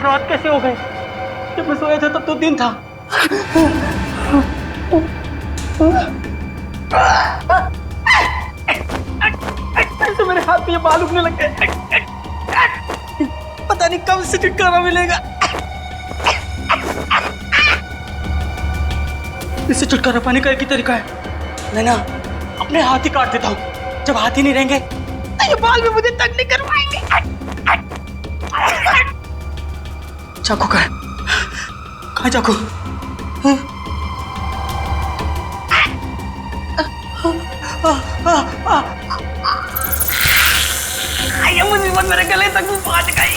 रात कैसे हो गई? जब मैं सोया था तब तो दिन था। ऐसे मेरे हाथ पे ये बाल उगने लग गए। पता नहीं कब से छुटकारा मिलेगा। इससे छुटकारा पाने का एक ही तरीका है, मैं ना अपने हाथ ही काट देता हूँ। जब हाथ ही नहीं रहेंगे तो ये बाल भी मुझे तंग नहीं कर पाएंगे। चाकू कहाँ चाकू? ये मुसीबत मेरे गले तक पहुंच गई।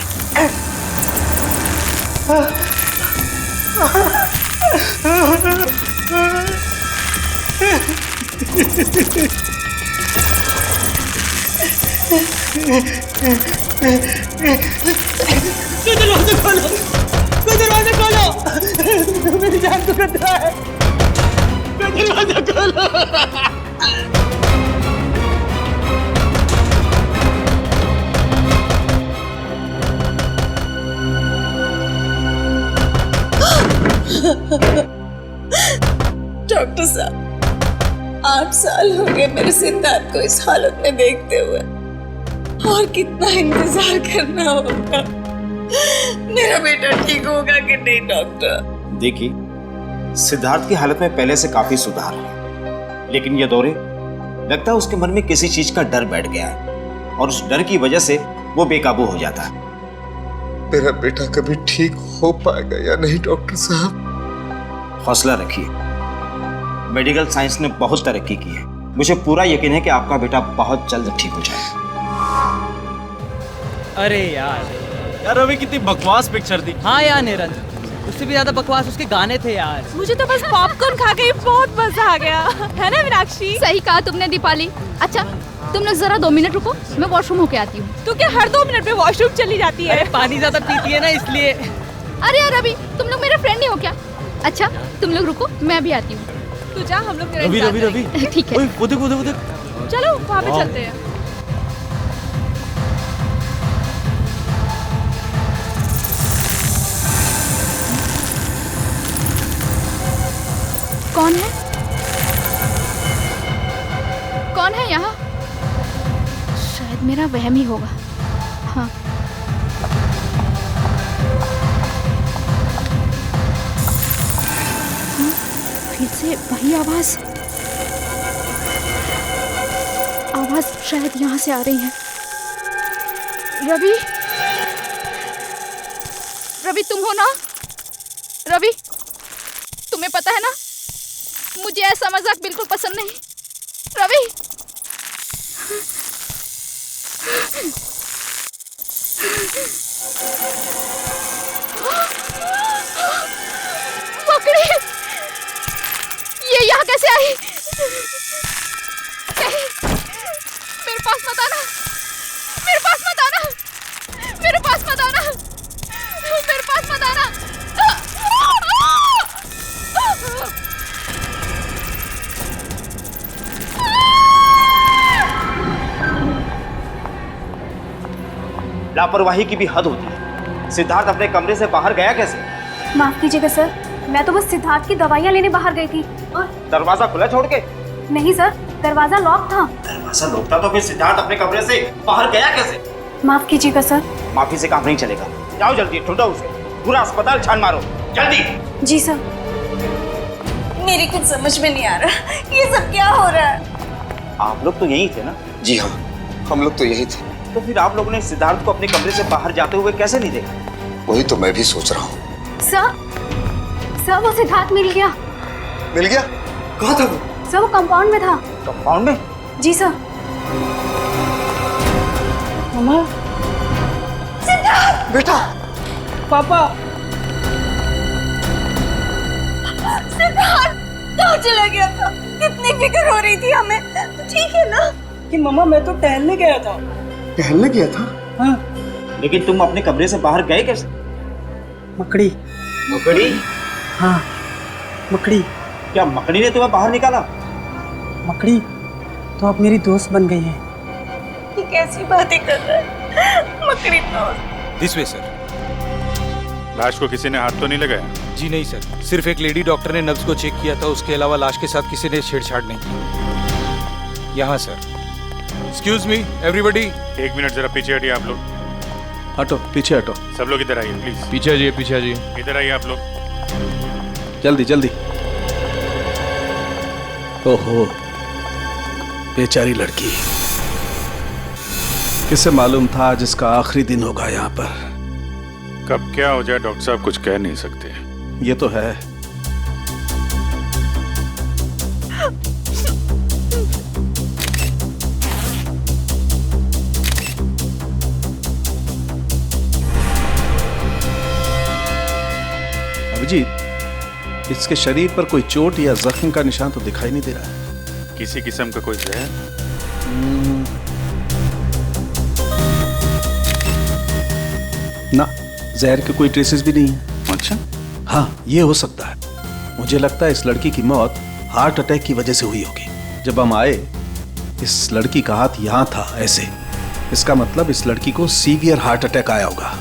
दरवाजा खोलो, दरवाजा खोलो, मेरी जान को खतरा है। दरवाजा खोलो। डॉक्टर साहब, 8 साल हो गए मेरे सिद्धार्थ को इस हालत में देखते हुए, और कितना इंतजार करना होगा। मेरा बेटा ठीक होगा कि नहीं डॉक्टर? देखिए, सिद्धार्थ की हालत में पहले से काफी सुधार है, लेकिन ये दौरे लगता है उसके मन में किसी चीज का डर बैठ गया है और उस डर की वजह से वो बेकाबू हो जाता है। मेरा बेटा कभी ठीक हो पाएगा या नहीं डॉक्टर साहब? हौसला रखिए, मेडिकल साइंस ने बहुत तरक्की की है। मुझे पूरा यकीन है कि आपका बेटा बहुत जल्द ठीक हो जाएगा। अरे यार अभी कितनी बकवास पिक्चर थी। हाँ यार निरंजन, उससे भी ज्यादा बकवास उसके गाने थे यार। मुझे तो बस पॉपकॉर्न खा के बहुत मजा आ गया, है ना मीनाक्षी? सही कहा तुमने दीपाली। अच्छा तुम लोग जरा 2 मिनट रुको, मैं वॉशरूम होके आती हूँ। तू क्या हर 2 मिनट में वॉशरूम चली जाती है? पानी ज्यादा पीती है ना इसलिए। अरे यार रवि, तुम लोग मेरे फ्रेंड नहीं हो क्या? अच्छा तुम लोग रुको, मैं अभी आती हूँ। तू जा, हम लोग रवि रवि रवि ठीक है। ओए वो देख वो देख वो देख। चलो वहाँ पे चलते हैं। कौन है? कौन है यहाँ? शायद मेरा वहम ही होगा। हाँ फिर से वही आवाज शायद यहाँ से आ रही है। रवि, रवि तुम हो ना? रवि, तुम्हें पता है ना मुझे ऐसा मजाक बिल्कुल पसंद नहीं। रवि, मकड़ी, ये यहाँ कैसे आई? नहीं, मेरे पास मत आना, मेरे पास मत आना, मेरे पास मत आना, मेरे पास मत आना। लापरवाही की भी हद होती है। सिद्धार्थ अपने कमरे से बाहर गया कैसे? माफ कीजिएगा सर, मैं तो बस सिद्धार्थ की दवाइयाँ लेने बाहर गई थी। और दरवाजा खुला छोड़ के? नहीं सर, दरवाजा लॉक था। दरवाजा लॉक था तो फिर सिद्धार्थ अपने कमरे से बाहर गया कैसे? माफ कीजिएगा सर। माफी से काम नहीं चलेगा। जाओ जल्दी, ढूंढो उसे, पूरा अस्पताल छान मारो, जल्दी। जी सर। मेरी कुछ समझ में नहीं आ रहा, ये सब क्या हो रहा है? आप लोग तो यही थे ना? जी हाँ, हम लोग तो यही थे। तो फिर आप लोगों ने सिद्धार्थ को अपने कमरे से बाहर जाते हुए कैसे नहीं देखा? वही तो मैं भी सोच रहा हूँ। सर वो सिद्धार्थ मिल गया। मिल गया? कहाँ था वो? सर वो कंपाउंड में था। कंपाउंड में? जी सर। मम्मा, सिद्धार्थ! बेटा! पापा, सिद्धार्थ कहाँ चला गया था? कितनी फिक्र हो रही थी हमें। ठीक है ना? कि मम्मा मैं तो टहलने गया था। टहलने गया था? हाँ। लेकिन तुम अपने कमरे से बाहर गए कैसे? मकड़ी। मकड़ी? हाँ मकड़ी। क्या मकड़ी ने तुम्हें बाहर निकाला? मकड़ी तो अब मेरी दोस्त बन गई है। ये कैसी बातें कर रहा है? मकड़ी दोस्त? This way sir. लाश को किसी ने हाथ तो नहीं लगाया? जी नहीं सर, सिर्फ एक लेडी डॉक्टर ने नब्ज को चेक किया था, उसके अलावा लाश के साथ किसी ने छेड़छाड़ नहीं की। यहाँ sir. Excuse me everybody. 1 minute जरा पीछे हटिए आप लोग। हटो, पीछे हटो। सब लोग इधर आइए प्लीज। पीछे आइए, पीछे आइए। इधर आइए आप लोग। जल्दी जल्दी। ओहो, बेचारी लड़की। किसे मालूम था आज इसका आखिरी दिन होगा यहाँ पर। कब क्या हो जाए डॉक्टर साहब कुछ कह नहीं सकते। ये तो है। अभिजीत, इसके शरीर पर कोई चोट या जख्म का निशान तो दिखाई नहीं दे रहा है। किसी किस्म का कोई जहर? ना, जहर के कोई ट्रेसेस भी नहीं है। अच्छा। हाँ, ये हो सकता है। मुझे लगता है इस लड़की की मौत हार्ट अटैक की वजह से हुई होगी। जब हम आए, इस लड़की का हाथ यहाँ था ऐसे। इसका मतलब इस लड़की को सीवियर हार्ट अटैक आया होगा।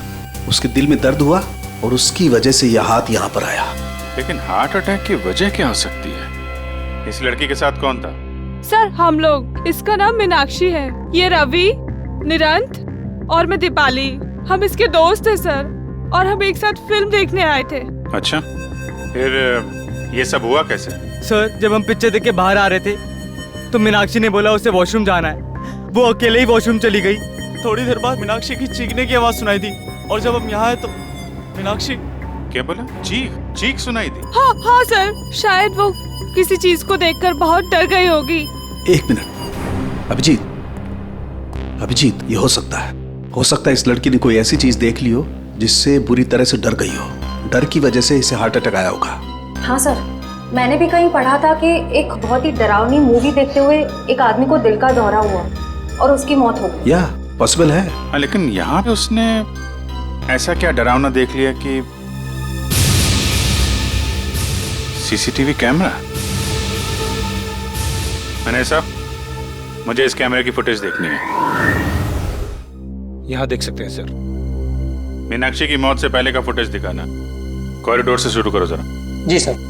उसके दिल में दर्द हुआ और उसकी वजह से यह हाथ यहाँ पर आया। लेकिन हार्ट अटैक की वजह क्या हो सकती है? इस लड़की के साथ कौन था? सर हम लोग, इसका नाम मीनाक्षी है, ये रवि, निरंत और मैं दीपाली। हम इसके दोस्त हैं सर, और हम एक साथ फिल्म देखने आए थे। अच्छा, फिर ये सब हुआ कैसे? सर जब हम पिक्चर देख के बाहर आ रहे थे तो मीनाक्षी ने बोला उसे वॉशरूम जाना है। वो अकेले ही वॉशरूम चली गई। थोड़ी देर बाद मीनाक्षी की चीखने की आवाज सुनाई दी और जब हम यहाँ आए तो मीनाक्षी। क्या बोला? चीख सुनाई दी? हाँ हाँ सर, शायद वो किसी चीज को देखकर बहुत डर गई होगी। 1 मिनट। अभिजीत, ये हो सकता है। हो सकता है इस लड़की ने कोई ऐसी चीज देख ली हो जिससे बुरी तरह से डर गई हो। डर की वजह से इसे हार्ट अटैक आया होगा। हाँ सर, मैंने भी कहीं पढ़ा था कि एक बहुत ही डरावनी मूवी देखते हुए एक आदमी को दिल का दौरा हुआ और उसकी मौत हो गई। या पॉसिबल है। हाँ, लेकिन यहाँ पे उसने ऐसा क्या डरावना देख लिया कि सीसीटीवी कैमरा? मैंने साहब, मुझे इस कैमरे की फुटेज देखनी है। यहाँ देख सकते हैं सर। मीनाक्षी की मौत से पहले का फुटेज दिखाना। कॉरिडोर से शुरू करो जरा। जी सर।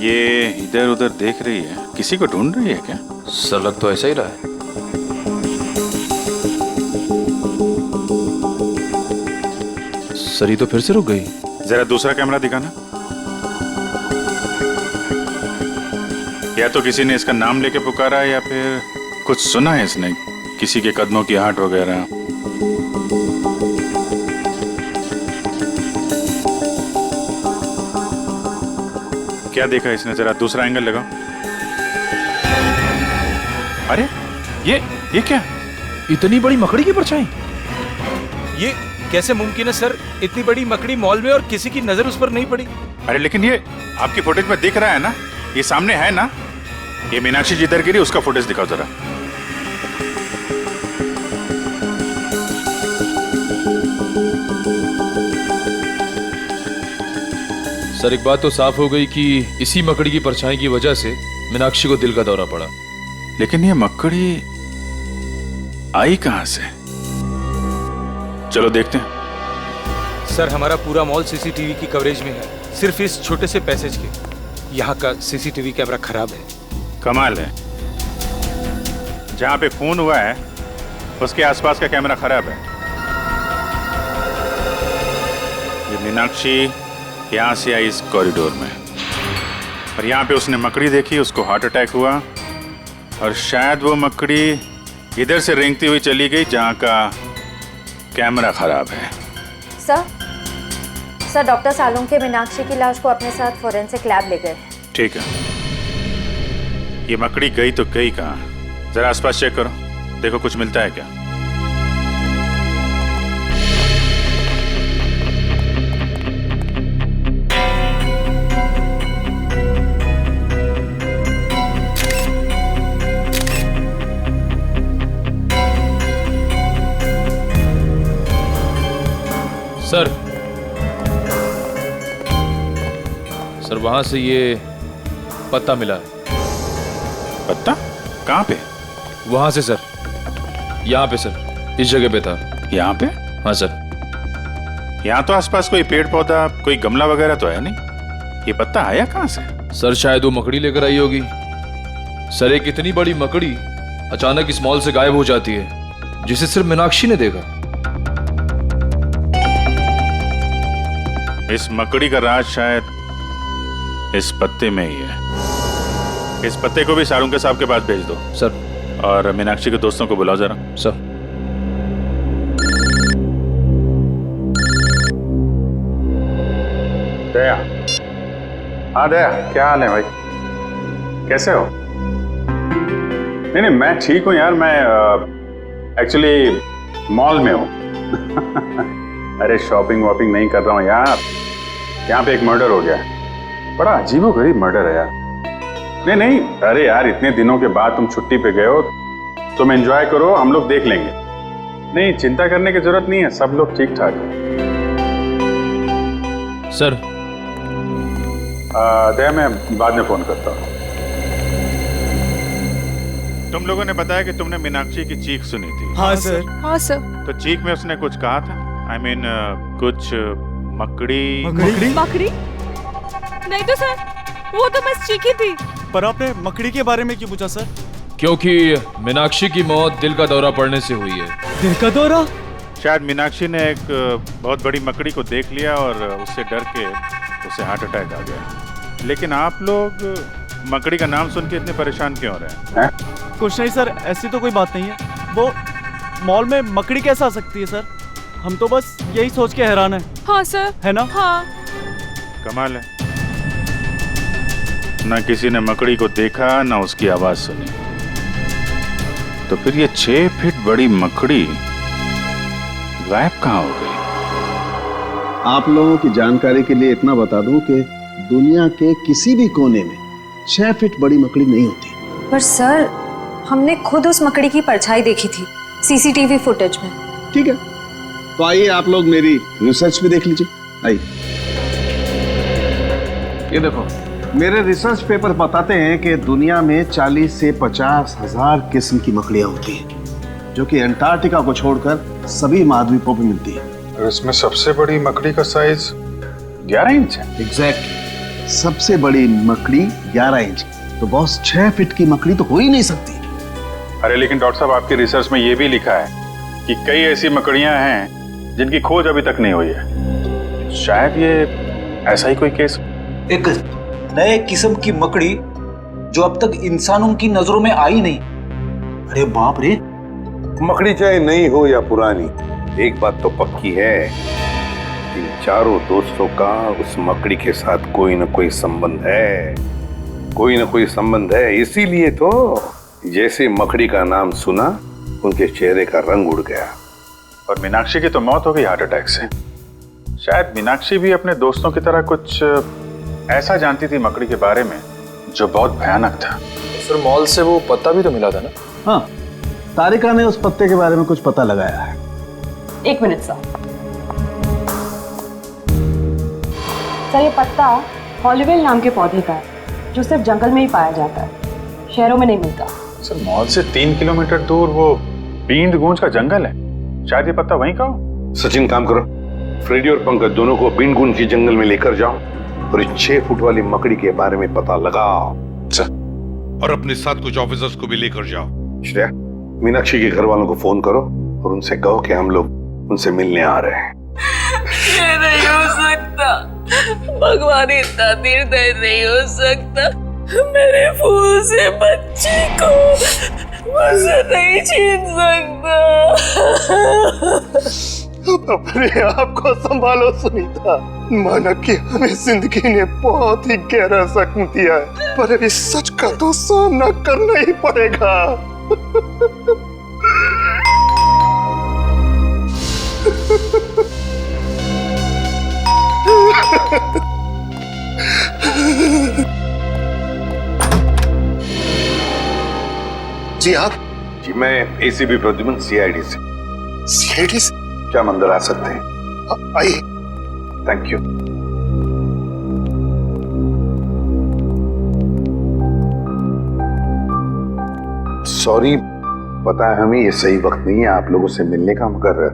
ये इधर उधर देख रही है, किसी को ढूंढ रही है क्या? सर लग तो ऐसा ही रहा है। सर ये तो फिर से रुक गई। जरा दूसरा कैमरा दिखाना। या तो किसी ने इसका नाम लेके पुकारा है या फिर कुछ सुना है इसने, किसी के कदमों की आहट वगैरह। क्या देखा इसने? जरा दूसरा एंगल लगाओ। अरे ये क्या? इतनी बड़ी मकड़ी की परछाई? ये कैसे मुमकिन है सर? इतनी बड़ी मकड़ी मॉल में और किसी की नजर उस पर नहीं पड़ी। अरे लेकिन ये आपकी फुटेज में दिख रहा है ना, ये सामने है ना। ये मीनाक्षी जिधर गिरी उसका फुटेज दिखाओ जरा। सर एक बात तो साफ हो गई कि इसी मकड़ी की परछाई की वजह से मीनाक्षी को दिल का दौरा पड़ा। लेकिन ये मकड़ी आई कहां से? चलो देखते हैं। सर हमारा पूरा मॉल सीसीटीवी की कवरेज में है, सिर्फ इस छोटे से पैसेज के। यहाँ का सीसीटीवी कैमरा खराब है। कमाल है, जहां पे खून हुआ है उसके आसपास का कैमरा खराब है। ये मीनाक्षी यहाँ से आई इस कॉरिडोर में, और यहाँ पे उसने मकड़ी देखी, उसको हार्ट अटैक हुआ, और शायद वो मकड़ी इधर से रेंगती हुई चली गई जहाँ का कैमरा खराब है। सर डॉक्टर सालों के मीनाक्षी की लाश को अपने साथ फोरेंसिक लैब ले गए। ठीक है, ये मकड़ी गई तो गई कहाँ? जरा आसपास चेक करो, देखो कुछ मिलता है क्या। सर वहां से ये पत्ता मिला है। पत्ता? कहाँ पे? वहां से सर, यहाँ पे सर, इस जगह पे था। यहाँ पे? हाँ सर। यहाँ तो आसपास कोई पेड़ पौधा, कोई गमला वगैरह तो है नहीं। ये पत्ता आया कहाँ से? सर शायद वो मकड़ी लेकर आई होगी। सर एक इतनी बड़ी मकड़ी अचानक इस मॉल से गायब हो जाती है, जिसे सिर्फ मीनाक्षी ने देखा। इस मकड़ी का राज शायद इस पत्ते में ही है। इस पत्ते को भी सारुंके साहब के पास भेज दो सर। और मीनाक्षी के दोस्तों को बुलाओ जरा। सर। दया। हाँ दया, क्या हाल है भाई? कैसे हो? नहीं नहीं, मैं ठीक हूँ यार। मैं एक्चुअली मॉल में हूँ। अरे शॉपिंग वॉपिंग नहीं कर रहा हूँ यार। यहाँ पे एक मर्डर हो गया है। बड़ा अजीबोगरीब मर्डर है यार। नहीं नहीं, अरे यार इतने दिनों के बाद तुम छुट्टी पे गए हो, तुम एंजॉय करो, हम लोग देख लेंगे। नहीं, चिंता करने की जरूरत नहीं है, सब लोग ठीक ठाक है। सर दया, मैं बाद में फोन करता हूँ। तुम लोगों ने बताया कि तुमने मीनाक्षी की चीख सुनी थी। हाँ सर। हाँ सर। तो चीख में उसने कुछ कहा था? I mean, कुछ मकड़ी? मकड़ी? नहीं तो सर, वो तो बस चीखी थी। पर आपने मकड़ी के बारे में क्यों पूछा सर? क्योंकि मीनाक्षी की मौत दिल का दौरा पड़ने से हुई है। दिल का दौरा? शायद मीनाक्षी ने एक बहुत बड़ी मकड़ी को देख लिया और उससे डर के उसे हार्ट अटैक आ गया। लेकिन आप लोग मकड़ी का नाम सुन के इतने परेशान क्यों हो रहे हैं? कुछ नहीं सर, ऐसी तो कोई बात नहीं है। वो मॉल में मकड़ी कैसे आ सकती है सर? हम तो बस यही सोच के हैरान है। हाँ सर। है ना? हाँ। कमाल है, ना किसी ने मकड़ी को देखा ना उसकी आवाज सुनी। तो फिर ये 6 फीट बड़ी मकड़ी गायब कहाँ हो गई? आप लोगों की जानकारी के लिए इतना बता दूं कि दुनिया के किसी भी कोने में 6 फीट बड़ी मकड़ी नहीं होती। पर सर, हमने खुद उस मकड़ी की परछाई देखी थी सीसीटीवी फुटेज में। ठीक है, तो आइए आप लोग मेरी रिसर्च भी देख लीजिए। आइए, ये देखो, मेरे रिसर्च पेपर बताते हैं कि दुनिया में 40 से 50 हजार किस्म की मकड़ियां होती हैं, जो कि अंटार्कटिका को छोड़कर सभी महाद्वीपों पर मिलती है। और इसमें सबसे बड़ी मकड़ी का साइज 11 इंच है। एग्जैक्टली, सबसे बड़ी मकड़ी 11 इंच। तो बॉस, 6 फीट की मकड़ी तो हो ही नहीं सकती। अरे लेकिन डॉक्टर साहब, आपकी रिसर्च में ये भी लिखा है कि कई ऐसी मकड़ियां हैं जिनकी खोज अभी तक नहीं हुई है। शायद ये ऐसा ही कोई केस। एक नए किस्म की मकड़ी जो अब तक इंसानों की नजरों में आई नहीं। अरे बाप रे! मकड़ी चाहे नई हो या पुरानी, एक बात तो पक्की है, इन चारों दोस्तों का उस मकड़ी के साथ कोई ना कोई संबंध है। कोई ना कोई संबंध है, इसीलिए तो जैसे मकड़ी का नाम सुना उनके चेहरे का रंग उड़ गया। और मीनाक्षी की तो मौत हो गई हार्ट अटैक से। शायद मीनाक्षी भी अपने दोस्तों की तरह कुछ ऐसा जानती थी मकड़ी के बारे में जो बहुत भयानक था। सर मॉल से वो पत्ता भी तो मिला था ना? हाँ, तारिका ने उस पत्ते के बारे में कुछ पता लगाया है। 1 मिनट सर। ये पत्ता हॉलीवेल नाम के पौधे का है, जो सिर्फ जंगल में ही पाया जाता है, शहरों में नहीं मिलता। सर मॉल से 3 किलोमीटर दूर वो बींद गूंज का जंगल है, शायद ये पत्ता वहीं का हो। सचिन, काम करो, फ्रेडी और पंकज दोनों को बींद गूंज की जंगल में लेकर जाओ और इस 6 फुट वाली मकड़ी के बारे में पता लगाओ। और अपने साथ कुछ ऑफिसर्स को भी लेकर जाओ। श्रेया, मीनाक्षी के घर वालों को फोन करो और उनसे कहो कि हम लोग उनसे मिलने आ रहे हैं। ये नहीं हो सकता, भगवान इतना निर्दय नहीं हो सकता। मेरे फूल से बच्चे को मुझसे नहीं छीन सकता। अपने आप को संभालो सुनीता। माना कि हमें जिंदगी ने बहुत ही गहरा जख्म दिया है, पर अब इस सच का तो सामना करना ही पड़ेगा। जी आप? जी मैं एसीपी प्रद्युमन, सीआईडी से। सीआईडी से? क्या मंदिर आ सकते हैं? आइए। Thank you. सॉरी, पता है हमें ये सही वक्त नहीं है आप लोगों से मिलने का, मगर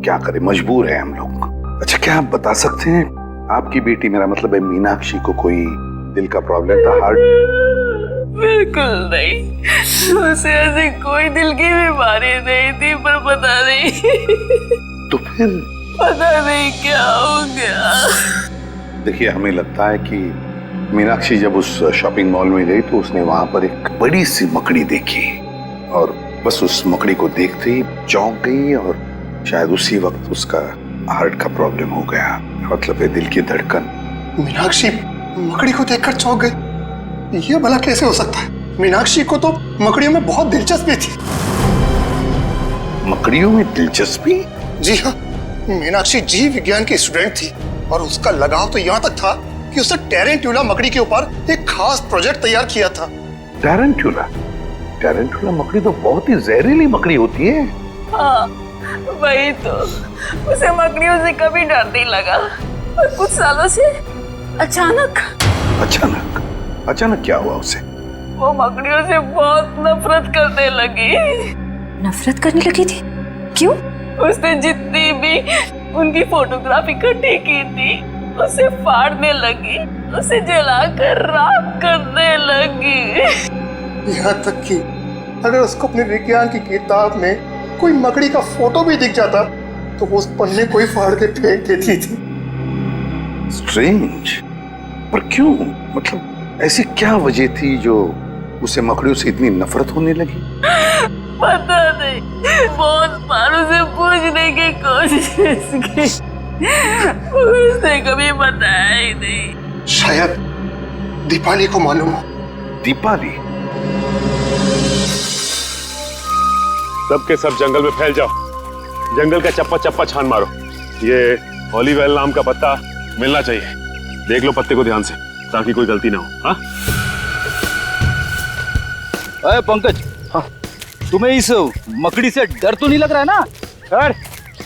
क्या करें, मजबूर है हम लोग। अच्छा, क्या आप बता सकते हैं आपकी बेटी, मेरा मतलब है मीनाक्षी को कोई दिल का प्रॉब्लम था, हार्ट? बिल्कुल नहीं, उसे ऐसी कोई दिल की बीमारी नहीं थी, पर पता नहीं तो फिर पता नहीं क्या हो गया। देखिए, हमें लगता है कि मीनाक्षी जब उस शॉपिंग मॉल में गई तो उसने वहां पर एक बड़ी सी मकड़ी देखी और बस उस मकड़ी को देखते ही चौंक गई और शायद उसी वक्त उसका हार्ट का प्रॉब्लम हो गया, मतलब है दिल की धड़कन। मीनाक्षी मकड़ी को देखकर चौंक गई, ये भला कैसे हो सकता है? मीनाक्षी को तो मकड़ियों में बहुत दिलचस्पी थी। मकड़ियों में दिलचस्पी? जी हाँ, मीनाक्षी जीव विज्ञान की स्टूडेंट थी और उसका लगाव तो यहाँ तक था कि उसने टेरेंट्यूला मकड़ी के ऊपर एक खास प्रोजेक्ट तैयार किया था। टेरेंट्यूला? टेरेंट्यूला मकड़ी तो बहुत ही जहरीली मकड़ी होती है। हाँ, वही तो, उसे मकड़ियों से कभी डर नहीं लगा, और कुछ सालों से अचानक क्या हुआ उसे? वो मकड़ियों से बहुत नफरत करने लगी। नफरत करने लगी थी? क्यों? उसने जितनी भी उनकी फोटोग्राफ इकट्ठी की थी उसे फाड़ने लगी, उसे जलाकर राख करने लगी। यहाँ तक कि अगर उसको अपने विज्ञान की किताब में कोई मकड़ी का फोटो भी दिख जाता तो वो उस पन्ने को ही फाड़ के फेंक देती थी। स्ट्रेंज, पर क्यों? मतलब ऐसी क्या वजह थी जो उसे मकड़ियों से इतनी नफरत होने लगी? पता नहीं, बहुत बार उसे पूछने की कोशिश की, उसने कभी बताया ही नहीं। शायद दीपाली को मालूम हो। दीपाली? सबके सब जंगल में फैल जाओ, जंगल का चप्पा चप्पा छान मारो। ये ओलिवेल नाम का पत्ता मिलना चाहिए, देख लो पत्ते को ध्यान से ताकि कोई गलती ना हो। हाँ अरे पंकज, हाँ, तुम्हें इस मकड़ी से डर तो नहीं लग रहा है ना? सर,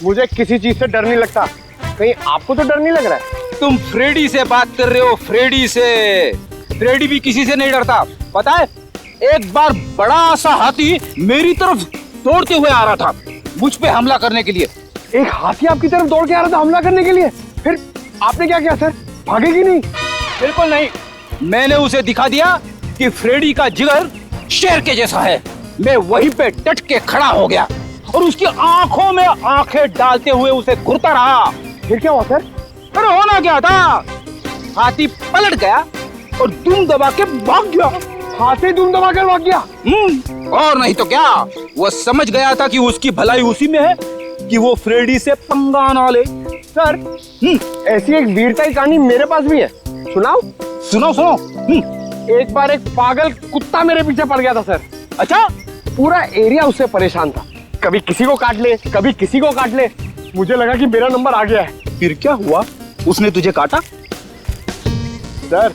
मुझे किसी चीज से डर नहीं लगता, कहीं आपको तो डर नहीं लग रहा है? तुम फ्रेडी से बात कर रहे हो, फ्रेडी से। फ्रेडी भी किसी से नहीं डरता, पता है? एक बार बड़ा सा हाथी मेरी तरफ दौड़ते हुए आ रहा था मुझ पे हमला करने के लिए। एक हाथी आपकी तरफ दौड़ के आ रहा था हमला करने के लिए? फिर आपने क्या किया सर? भागेगी नहीं? बिल्कुल नहीं, मैंने उसे दिखा दिया कि फ्रेडी का जिगर शेर के जैसा है। मैं वहीं पे डट के खड़ा हो गया और उसकी आंखों में आंखें डालते हुए उसे घूरता रहा। फिर क्या हुआ सर? अरे होना क्या था, हाथी पलट गया और दुम दबा के भाग गया। हाथी दुम दबा कर भाग गया? और नहीं तो क्या, वो समझ गया था कि उसकी भलाई उसी में है कि वो फ्रेडी से पंगा ना ले। सर, ऐसी एक वीरता की कहानी मेरे पास भी है, सुनाओ? सुनो। एक बार एक पागल कुत्ता मेरे पीछे पड़ गया था सर। अच्छा? पूरा एरिया उससे परेशान था, कभी किसी को काट ले, कभी किसी को काट ले। मुझे लगा कि मेरा नंबर आ गया है। फिर क्या हुआ? उसने तुझे काटा? सर,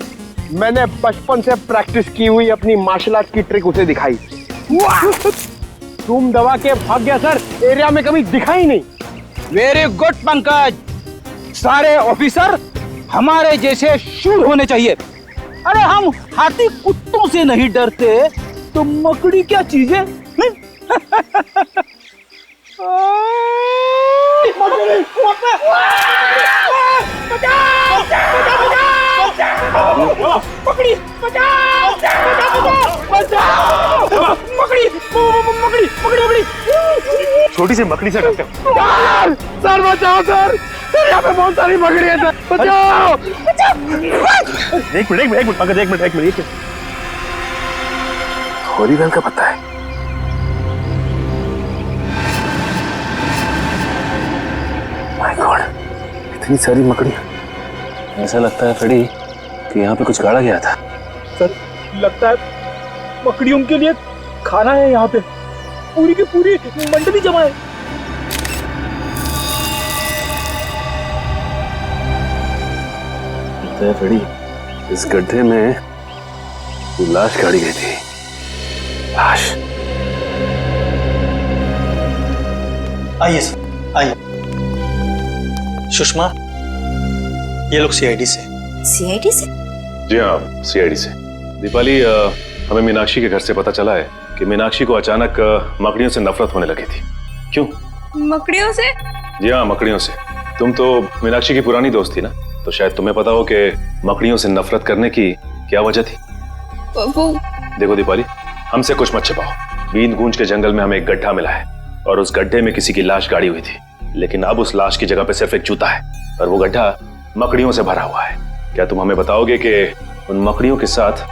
मैंने बचपन से प्रैक्टिस की हुई अपनी मार्शल आर्ट की ट्रिक उसे दिखाई, तुम दबा के भाग गया सर, एरिया में कभी दिखा ही नहीं। वेरी गुड पंकज, सारे ऑफिसर हमारे जैसे शूर होने चाहिए। अरे हम हाथी कुत्तों से नहीं डरते तो मकड़ी क्या चीज है? मकड़ी बचाओ! मकड़ी! छोटी सी मकड़ी से डरते हो? सर बचाओ सर, यहाँ पे बहुत सारी मकड़ी है सर, बचाओ! एक मिनट पंकज, एक मिनट। ओलिवेल का पता है? माय गॉड, इतनी सारी मकड़ियां। ऐसा लगता है फ्रेडी कि यहाँ पे कुछ गाड़ा गया था। सर, लगता है मकड़ियों के लिए खाना है यहाँ पे, पूरी की पूरी मंडली जमा है। लगता है फ्रेडी, इस गड्ढे में लाश गाड़ी गई थी। लाश? आइए सर, आइए। सुषमा, ये लोग सीआईडी से। सीआईडी से? जी हाँ, सीआईडी से। दीपाली, हमें मीनाक्षी के घर से पता चला है कि मीनाक्षी को अचानक मकड़ियों से नफरत होने लगी थी। क्यों? मकड़ियों से? जी हाँ, मकड़ियों से। तुम तो मीनाक्षी की पुरानी दोस्त थी ना, तो शायद तुम्हें पता हो कि मकड़ियों से नफरत करने की क्या वजह थी। वो देखो दीपाली, हमसे कुछ मत छिपाओ। बींद गूंज के जंगल में हमें एक गड्ढा मिला है और उस गड्ढे में किसी की लाश गाड़ी हुई थी, लेकिन अब उस लाश की जगह पे सिर्फ एक जूता है और वो गड्ढा मकड़ियों से भरा हुआ है। क्या तुम हमें बताओगे कि उन मकड़ियों के साथ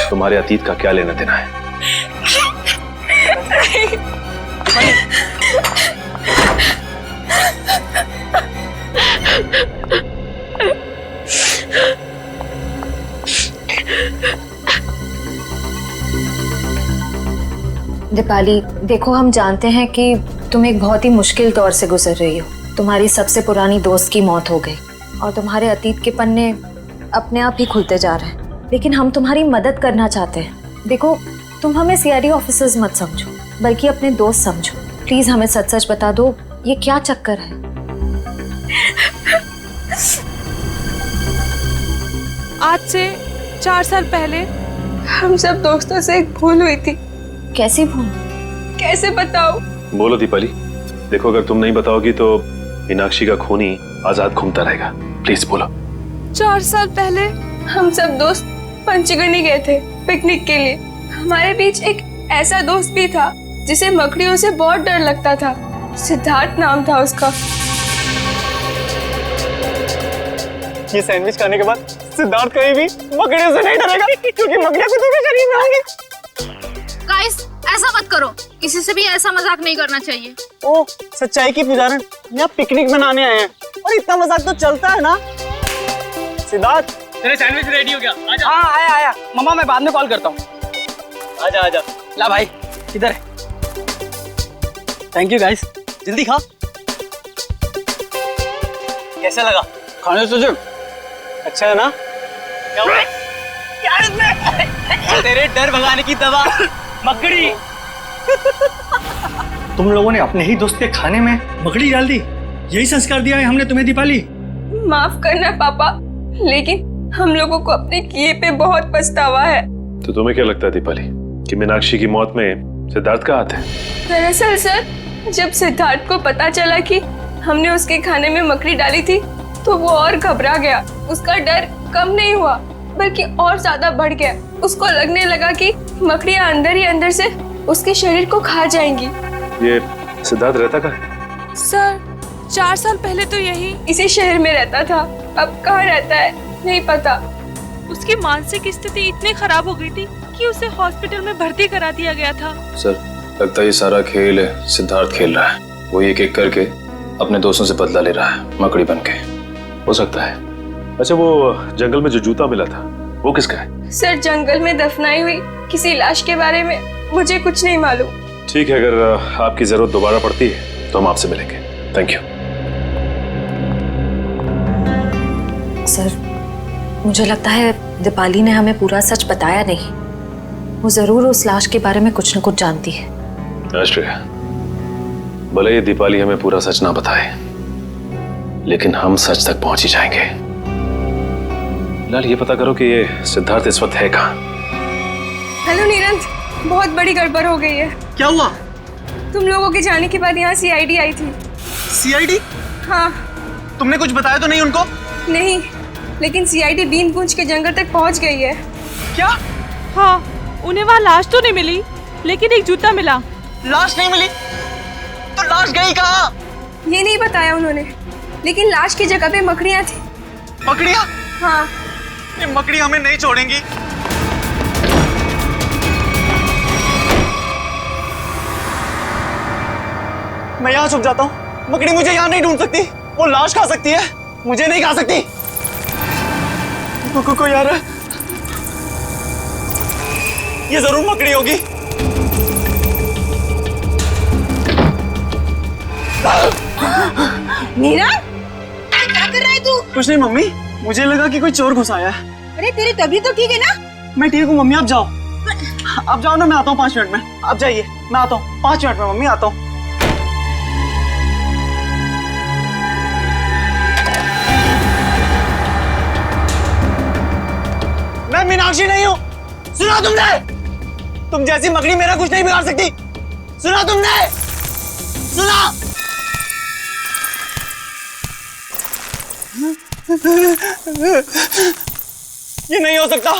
तुम्हारे अतीत का क्या लेना देना है? दीपाली, देखो हम जानते हैं कि तुम एक बहुत ही मुश्किल दौर से गुजर रही हो। तुम्हारी सबसे पुरानी दोस्त की मौत हो गई और तुम्हारे अतीत के पन्ने अपने आप ही खुलते जा रहे हैं, लेकिन हम तुम्हारी मदद करना चाहते हैं। देखो, तुम हमें सीआईडी ऑफिसर्स मत समझो, बल्कि अपने दोस्त समझो। प्लीज हमें सच सच बता दो, ये क्या चक्कर है? आज से 4 साल पहले हम सब दोस्तों से एक भूल हुई थी। कैसी भूल? कैसे बताओ? बोलो दीपाली। देखो, अगर तुम नहीं बताओगी तो मीनाक्षी का खून ही आजाद घूमता रहेगा। प्लीज बोलो। 4 साल पहले हम सब दोस्त पंचगनी गए थे पिकनिक के लिए। हमारे बीच एक ऐसा दोस्त भी था जिसे मकड़ियों से बहुत डर लगता था। सिद्धार्थ नाम था उसका। ये सैंडविच खाने के बाद सिद्धार्थ कहीं भी मकड़ियों से नहीं डरेगा, क्योंकि मकड़ियां खुद के शरीर में होंगी। गाइस, ऐसा मत करो, किसी से भी ऐसा मजाक नहीं करना चाहिए। ओ, सच्चाई की पुजारन, यहाँ पिकनिक मनाने आए हैं और इतना मजाक तो चलता है ना। सिद्धार्थ, तेरे सैंडविच रेडी हो गया? आजा। हाँ, आया। मम्मा, मैं बाद में कॉल करता हूँ। आजा। ला भाई, इधर। थैंक यू गाइस, जल्दी खा। कैसा लगा? खाने से जो अच्छा है ना? क्या इसमें? तेरे डर भगाने की दवा मकड़ी। तुम लोगों ने अपने ही दोस्त के खाने में मकड़ी डाल दी। यही संस्कार दिया है हमने तुम्हें दीपाली। माफ करना पापा, लेकिन हम लोगों को अपने किए पे बहुत पछतावा है। तो तुम्हें क्या लगता है दीपाली कि मीनाक्षी की मौत में सिद्धार्थ का हाथ है? दरअसल सर, जब सिद्धार्थ को पता चला कि हमने उसके खाने में मकड़ी डाली थी तो वो और घबरा गया। उसका डर कम नहीं हुआ बल्कि और ज्यादा बढ़ गया। उसको लगने लगा कि मकड़ियां अंदर ही अंदर से उसके शरीर को खा जाएंगी। ये सिद्धार्थ रहता कहाँ है? सर, 4 साल पहले तो यही इसी शहर में रहता था। अब कहाँ रहता है नहीं पता। उसकी मानसिक स्थिति इतनी खराब हो गई थी कि उसे हॉस्पिटल में भर्ती करा दिया गया था। सर, लगता है ये सारा खेल सिद्धार्थ खेल रहा है। वो एक एक करके अपने दोस्तों से बदला ले रहा है मकड़ी बनके। हो सकता है। अच्छा, वो जंगल में जो जूता मिला था वो किसका है? सर, जंगल में दफनाई हुई किसी लाश के बारे में मुझे कुछ नहीं मालूम। ठीक है, अगर आपकी जरूरत दोबारा पड़ती है तो हम आपसे मिलेंगे। Thank you. सर, मुझे लगता है दीपाली ने हमें पूरा सच बताया नहीं। वो जरूर उस लाश के बारे में कुछ न कुछ जानती है। आश्रय, भले ही दीपाली हमें पूरा सच ना बताए, लेकिन हम सच तक पहुंच ही जाएंगे। लाल, ये पता करो कि ये सिद्धार्थ इस वक्त है कहाँ? हेलो नीरज, बहुत बड़ी गड़बड़ हो गई है। क्या हुआ? तुम लोगों के जाने के बाद यहाँ सीआईडी आई थी। सीआईडी? हाँ। तुमने कुछ बताया तो नहीं उनको? नहीं, लेकिन सीआईडी बींद गूंज के जंगल तक पहुँच गई है। क्या? हाँ, उन्हें वहाँ लाश तो नहीं मिली, लेकिन एक जूता मिला। लाश नहीं मिली? तो लाश गई कहाँ? ये नहीं बताया उन्होंने, लेकिन लाश की जगह पे मकड़ियाँ थी। मकड़ियाँ? हाँ। ये मकड़ी हमें नहीं छोड़ेंगी। मैं यहाँ छुप जाता हूँ। मकड़ी मुझे यहाँ नहीं ढूंढ सकती। वो लाश खा सकती है, मुझे नहीं खा सकती। कोई आ रहा है। ये जरूर मकड़ी होगी। नीरज, क्या कर रहा है तू? कुछ नहीं मम्मी, मुझे लगा कि कोई चोर घुस आया है। अरे तेरी तबीयत तो ठीक है ना? मैं ठीक हूँ मम्मी, आप जाओ। आप जाओ ना, मैं आता हूँ 5 मिनट में। आप जाइए, मैं आता हूँ 5 मिनट में मम्मी, आता हूँ। मैं मीनाक्षी नहीं हूँ, सुना तुमने? तुम जैसी मकड़ी मेरा कुछ नहीं बिगाड़ सकती। सुना तुमने? सुना? ये नहीं हो सकता,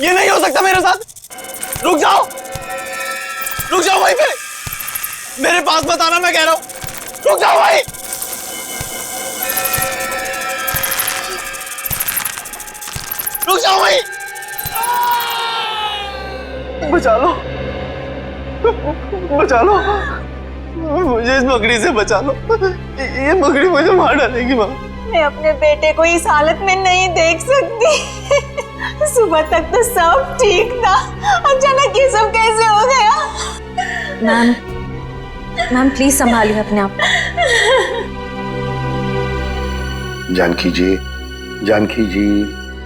ये नहीं हो सकता मेरे साथ। रुक जाओ वहीं पे, मेरे पास मत आना, मैं कह रहा हूं। रुक जाओ भाई, रुक जाओ भाई, बचा लो, बचा लो मुझे, इस मकड़ी से बचा लो। ये मकड़ी मुझे मार डालेगी माँ। मैं अपने बेटे को इस हालत में नहीं देख सकती। सुबह तक तो सब ठीक था, अचानक ये सब कैसे हो गया? मैम प्लीज संभालिए अपने आप। जानकी जी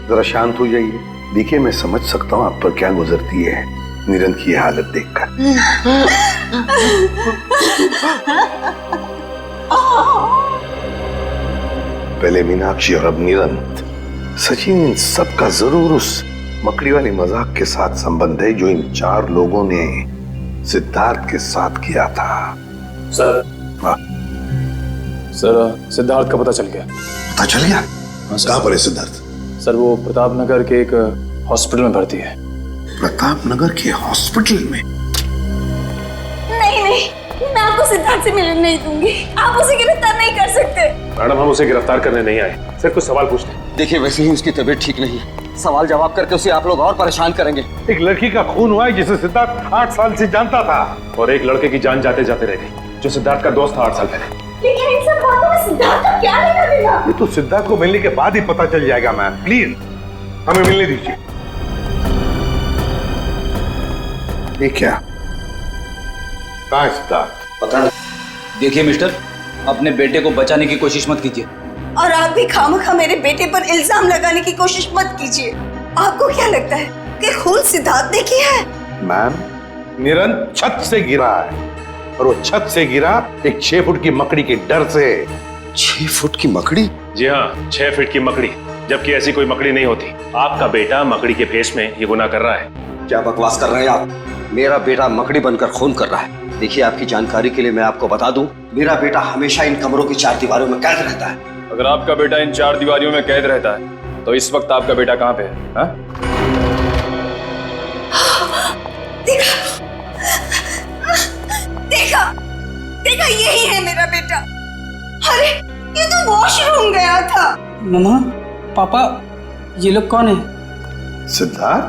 जरा शांत हो जाइए। देखिए मैं समझ सकता हूँ आप पर क्या गुजरती है निरंत की हालत देखकर। पहले मीनाक्षी और अब निरंत। सचिन, इन सबका जरूर उस मकड़ी वाली मजाक के साथ संबंध है जो इन 4 लोगों ने सिद्धार्थ के साथ किया था। सर, सर सिद्धार्थ का पता चल गया। पता चल गया? कहाँ पर है सिद्धार्थ? सर वो प्रताप नगर के एक हॉस्पिटल में भर्ती है। प्रताप नगर के हॉस्पिटल में? नहीं, मैं आपको सिद्धार्थ से मिलने नहीं दूंगी। आप उसे गिरफ्तार नहीं कर सकते। मैडम हम उसे गिरफ्तार करने नहीं आए, सिर्फ कुछ सवाल पूछते हैं। देखिए वैसे ही उसकी तबीयत ठीक नहीं है, सवाल जवाब करके उसे आप लोग और परेशान करेंगे। एक लड़की का खून हुआ है जिसे सिद्धार्थ 8 साल से जानता था, और एक लड़के की जान जाते जाते रह गई जो सिद्धार्थ का दोस्त था 8 साल पहले। लेकिन इन सब बातों में सिद्धार्थ का क्या लेना देना? ये तो सिद्धार्थ को मिलने के बाद ही पता चल जाएगा। मैम प्लीज हमें मिलने दीजिए। ये क्या? कहाँ है सिद्धार्थ? पता नहीं। देखिए मिस्टर, अपने बेटे को बचाने की कोशिश मत कीजिए। और आप भी खामखा मेरे बेटे पर इल्जाम लगाने की कोशिश मत कीजिए। आपको क्या लगता है कि खून सिद्धार्थ ने किया है? मैम, निरंत छत से गिरा है और वो छत से गिरा एक 6 फुट की मकड़ी के डर से। 6 फुट की मकड़ी? जी हाँ, 6 फीट की मकड़ी, जबकि ऐसी कोई मकड़ी नहीं होती। आपका बेटा मकड़ी के भेष में ये गुनाह कर रहा है। क्या बकवास कर रहे हैं आप? मेरा बेटा मकड़ी बनकर खून कर रहा है। देखिए आपकी जानकारी के लिए मैं आपको बता दूं, मेरा बेटा हमेशा इन कमरों की 4 दीवारों में कैद रहता है। अगर आपका बेटा इन 4 दीवारियों में कैद रहता है तो इस वक्त आपका बेटा कहाँ पे है? हा? देखा यही है मेरा बेटा। अरे ये तो वॉशरूम गया था। मम्मा, पापा, ये लोग कौन है? सिद्धार्थ,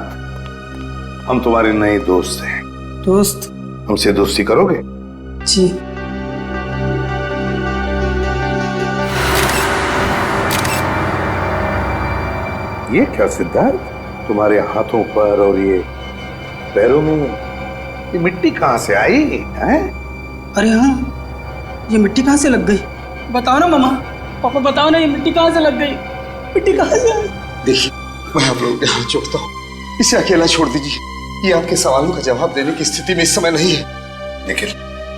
हम तुम्हारे नए दोस्त हैं। दोस्त? हमसे दोस्ती करोगे? जी। ये क्या सिद्धार्थ, तुम्हारे हाथों पर और ये पैरों में ये मिट्टी कहाँ से आई है? अरे हाँ, ये मिट्टी कहाँ से लग गई? बताओ ना मामा, पापा बताओ ना, ये मिट्टी कहाँ से लग गई? मिट्टी कहाँ से आई? देखिए मैं आप लोगों के हाथ जोड़ता हूँ, इसे अकेला छोड़ दीजिए। ये आपके सवालों का जवाब देने की स्थिति में इस समय नहीं है। निखिल,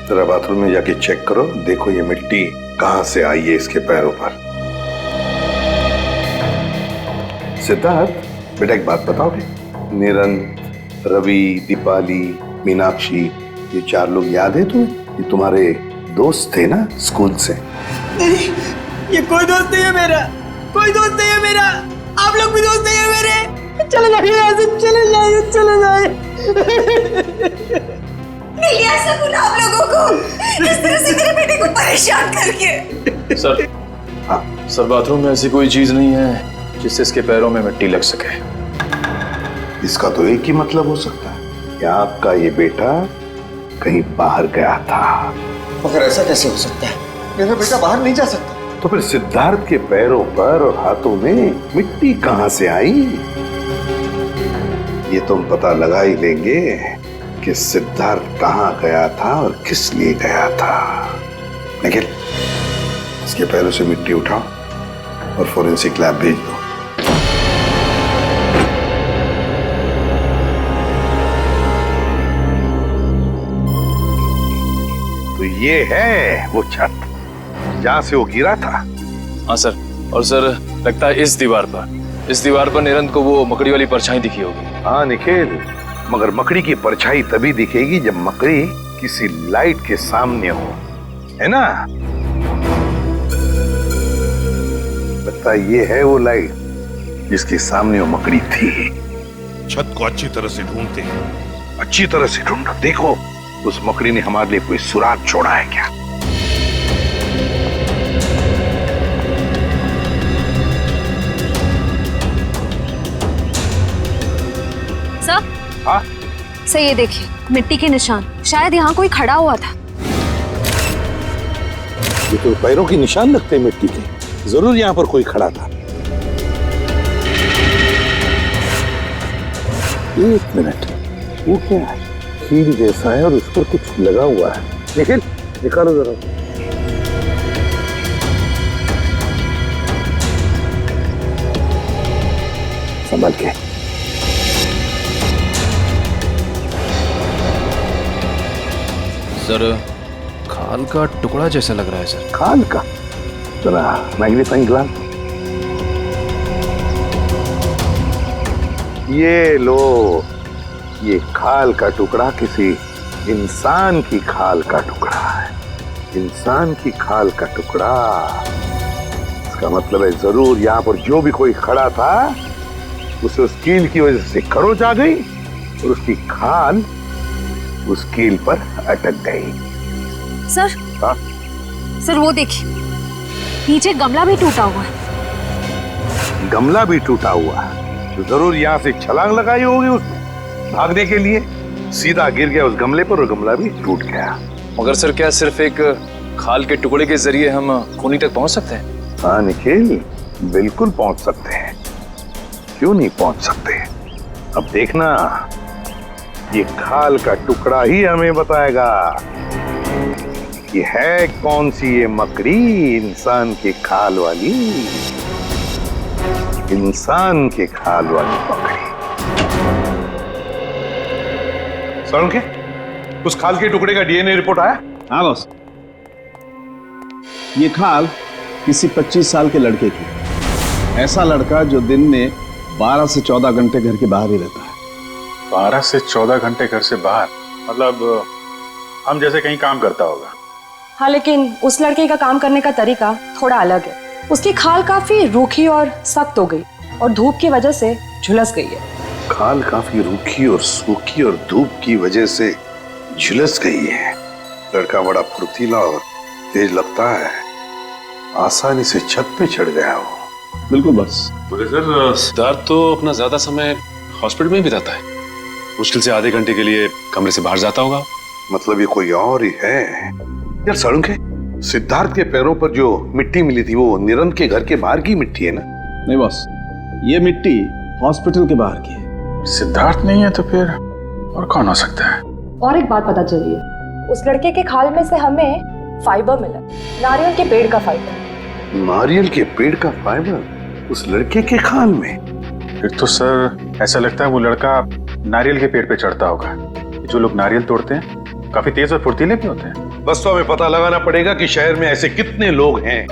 जरा बाथरूम में जाके चेक करो, देखो ये मिट्टी कहाँ से आई है इसके पैरों पर। सिद्धार्थ बेटा एक बात बताओगे, निरंत, रवि, दीपाली, मीनाक्षी, ये 4 लोग याद है तुम्हें? ये तुम्हारे दोस्त थे ना स्कूल से? नहीं, ये कोई दोस्त नहीं है मेरा, कोई दोस्त नहीं है मेरा। आप लोग भी दोस्त नहीं है मेरे। चले जाइए यहाँ से, चले जाइए, चले जाइए। नहीं ऐसा बोला आप लोगों को, इस तरह से मेरे बेटे को परेशान करके। सर बाथरूम में ऐसी कोई चीज नहीं है जिससे इसके पैरों में मिट्टी लग सके। इसका तो एक ही मतलब हो सकता है कि आपका ये बेटा कहीं बाहर गया था। मगर ऐसा कैसे हो सकता है? मेरा बेटा बाहर नहीं जा सकता। तो फिर सिद्धार्थ के पैरों पर और हाथों में मिट्टी कहां से आई? ये तुम पता लगा ही लेंगे कि सिद्धार्थ कहां गया था और किस लिए गया था। निखिल, इसके पैरों से मिट्टी उठाओ और फोरेंसिक लैब भेज दो। तो ये है वो छत जहां से वो गिरा था। हाँ सर, और सर लगता है इस दीवार पर निरंत को वो मकड़ी वाली परछाई दिखी होगी। हाँ निखिल, मगर मकड़ी की परछाई तभी दिखेगी जब मकड़ी किसी लाइट के सामने हो, है ना? लगता है ये है वो लाइट जिसके सामने वो मकड़ी थी। छत को अच्छी तरह से ढूंढते हैं, अच्छी तरह से ढूंढो। देखो उस मकड़ी ने हमारे लिए कोई सुराग छोड़ा है क्या? सर, हाँ? सर ये देखिए मिट्टी के निशान, शायद यहाँ कोई खड़ा हुआ था। ये तो पैरों के निशान लगते हैं मिट्टी के, जरूर यहाँ पर कोई खड़ा था। एक मिनट, वो क्या है? कील जैसा है और उस पर कुछ लगा हुआ है। निखिल निकालो जरा। संभल के। सर खाल का टुकड़ा जैसा लग रहा है सर। खाल का? जरा मैग्नीफाइंग ग्लास। ये लो, ये खाल का टुकड़ा किसी इंसान की खाल का टुकड़ा है। इंसान की खाल का टुकड़ा, इसका मतलब है जरूर यहाँ पर जो भी कोई खड़ा था उसे उस कील की वजह से खरोच आ गई और उसकी खाल उस कील पर अटक गई। सर, हाँ? सर वो देखिए नीचे गमला भी टूटा हुआ है। गमला भी टूटा हुआ है तो जरूर यहाँ से छलांग लगाई होगी उसने भागने के लिए, सीधा गिर गया उस गमले पर और गमला भी टूट गया। मगर सर क्या सिर्फ एक खाल के टुकड़े के जरिए हम खूनी तक पहुंच सकते हैं? हाँ निखिल, बिल्कुल पहुंच सकते हैं, क्यों नहीं पहुंच सकते। अब देखना, ये खाल का टुकड़ा ही हमें बताएगा कि है कौन सी ये मकड़ी इंसान की खाल वाली, इंसान की खाल वाली मकड़ी। सर के उस खाल के टुकड़े का डीएनए रिपोर्ट आया? हाँ बॉस, ये खाल किसी 25 साल के लड़के की। ऐसा लड़का जो दिन में 12 से 14 घंटे घर के बाहर ही रहता है। 12 से 14 घंटे घर से बाहर, मतलब हम जैसे कहीं काम करता होगा। हाँ, लेकिन उस लड़के का काम करने का तरीका थोड़ा अलग है। उसकी खाल काफी रूखी और सख्त हो गई और धूप की वजह से झुलस गई है। खाल काफी रूखी और सूखी और धूप की वजह से झुलस गई है। लड़का बड़ा फुर्तीला और तेज लगता है, आसानी से छत पे चढ़ गया हो। बिल्कुल बस। बोले सर, सिद्धार्थ तो अपना ज्यादा समय हॉस्पिटल में बिताता है, मुश्किल से आधे घंटे के लिए कमरे से बाहर जाता होगा। मतलब ये कोई और ही है। यार सड़ुंखे, सिद्धार्थ के पैरों पर जो मिट्टी मिली थी वो निरंत के घर के बाहर की मिट्टी है ना? नहीं बॉस, ये मिट्टी हॉस्पिटल के बाहर की है। सिद्धार्थ नहीं है तो फिर और कौन हो सकता है? और एक बात पता चली है, उस लड़के के खाल में से हमें फाइबर मिला, नारियल के पेड़ का फाइबर। नारियल के पेड़ का फाइबर उस लड़के के खाल में? फिर तो सर ऐसा लगता है वो लड़का नारियल के पेड़ पे चढ़ता होगा। जो लोग नारियल तोड़ते हैं काफी तेज और फुर्तीले भी होते हैं। बस तो हमें पता लगाना पड़ेगा कि शहर में ऐसे कितने लोग हैं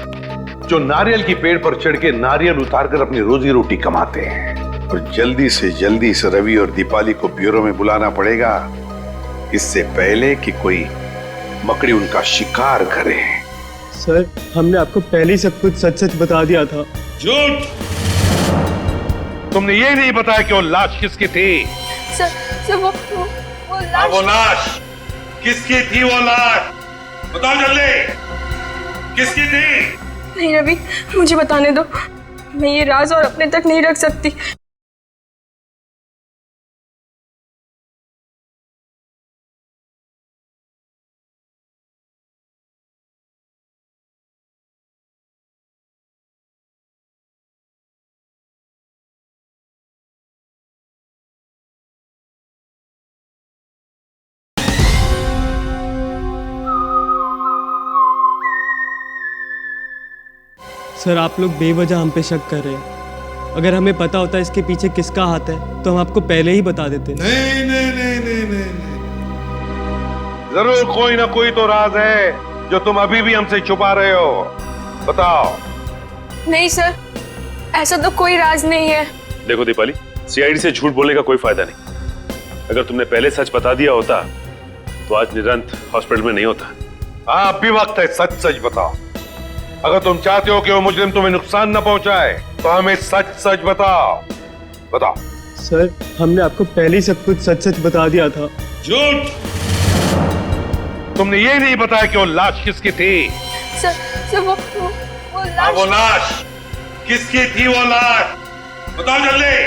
जो नारियल की पेड़ पर चढ़ के नारियल उतारकर अपनी रोजी रोटी कमाते हैं। और जल्दी से जल्दी इस रवि और दीपाली को ब्यूरो में बुलाना पड़ेगा, इससे पहले कि कोई मकड़ी उनका शिकार करे। सर, हमने आपको पहले ही सब कुछ सच सच बता दिया था। झूठ! तुमने ये नहीं बताया कि वो लाश किसकी थी? सर वो लाश। वो लाश किसकी थी? वो लाश बताओ जल्दी, किसकी थी? नहीं रवि, मुझे बताने दो, मैं ये राज और अपने तक नहीं रख सकती। सर, आप लोग बेवजह हम पे शक कर रहे हैं। अगर हमें पता होता इसके पीछे किसका हाथ है तो हम आपको पहले ही बता देते। नहीं नहीं नहीं नहीं नहीं, जरूर कोई ना कोई तो राज है जो तुम अभी भी हमसे छुपा रहे हो। बताओ। नहीं सर, ऐसा तो कोई राज नहीं है। देखो दीपाली, सीआईडी से झूठ बोलने का कोई फायदा नहीं। अगर तुमने पहले सच बता दिया होता तो आज निरंत हॉस्पिटल में नहीं होता। आप भी वक्त है, सच सच बताओ। अगर तुम चाहते हो कि वो मुजरिम तुम्हें नुकसान न पहुंचाए तो हमें सच सच बताओ। बताओ। सर, हमने आपको पहले ही सब कुछ सच सच बता दिया था। झूठ! तुमने ये नहीं बताया कि वो लाश किसकी थी? सर वो लाश। वो लाश किसकी थी? वो लाश बताओ जल्दी,